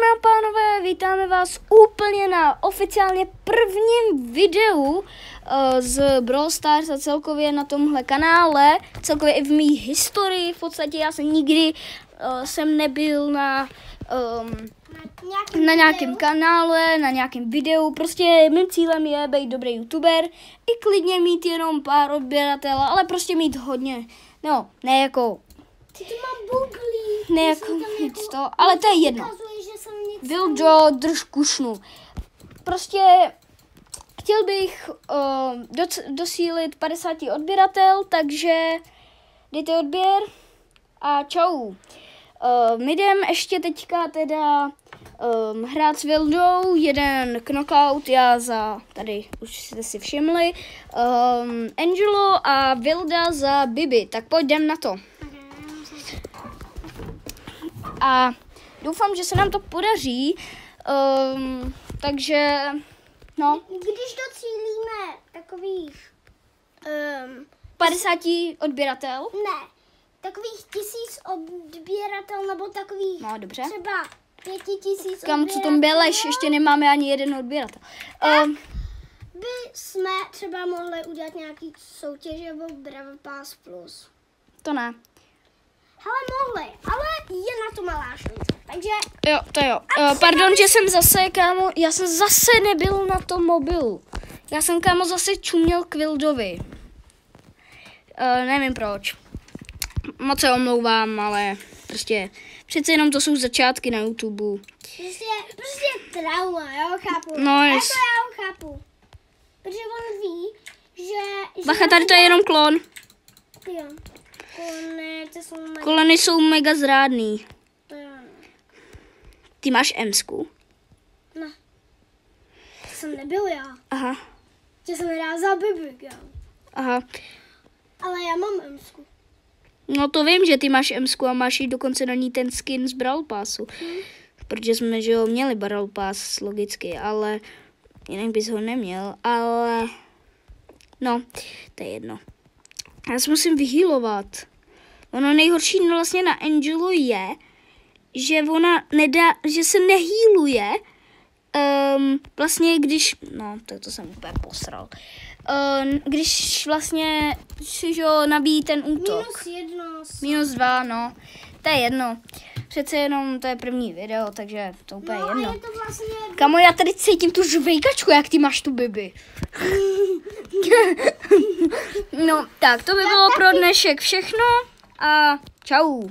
Dámy a pánové, vítáme vás úplně na oficiálně prvním videu z Brawl Stars a celkově na tomhle kanále, celkově i v mý historii. V podstatě já jsem nikdy jsem nebyl na nějakém kanále, na nějakém videu. Prostě mým cílem je být dobrý youtuber i klidně mít jenom pár odběratel, ale prostě mít hodně. No, ne jako... Ty to mám bublí. Ne jako nic to, ale to je jedno. Vildo, drž kušnu. Prostě chtěl bych dosílit 50 odběratel, takže dejte odběr a čau. My jdem ještě teďka teda hrát s Vildou, jeden knockout, já za, tady už jste si všimli, Angelo a Vilda za Bibi, tak pojďme na to. A doufám, že se nám to podaří, takže, no. Když docílíme takových... 50 odběratel? Ne, takových 1000 odběratel, nebo takových no, dobře. Třeba 5000 Kam, co tam běleš, ještě nemáme ani jeden odběratel. By jsme třeba mohli udělat nějaký soutěž nebo Brawl Pass Plus. To ne. Hele, mohli, ale je na to malá šance, takže... Jo, to jo. Pardon, že jsem zase, kámo, já jsem zase nebyl na tom mobilu. Já jsem, kámo, zase čuměl k Vildovi. Nevím proč. Moc se omlouvám, ale prostě přece jenom to jsou začátky na YouTube. Prostě trauma, jo, chápu. No, já ho chápu. Protože on ví, že... Bacha, tady to je jenom klon. Jo. Kolony jsou mega zrádný. No. Ty máš Emsku? Ne. To jsem nebyl já. Aha. Že jsem hrál za Bibi, jo. Aha. Ale já mám Emsku. No to vím, že ty máš Emsku a máš i dokonce na ní ten skin z Brawl Passu. Protože jsme, že jo, měli Brawl Pass logicky, ale jinak bys ho neměl, ale no, to je jedno. Já se musím vyhýlovat. Ono nejhorší vlastně na Angelu je, že ona že se nehýluje, vlastně když, no to jsem úplně posral, když vlastně si, že nabíjí ten útok. -1. No, to je jedno. Přece jenom to je první video, takže to úplně jedno. A je to vlastně... Kamo, já tady cítím tu žvejkačku, jak ty máš tu Bibi. No, tak to by bylo pro dnešek všechno a čau.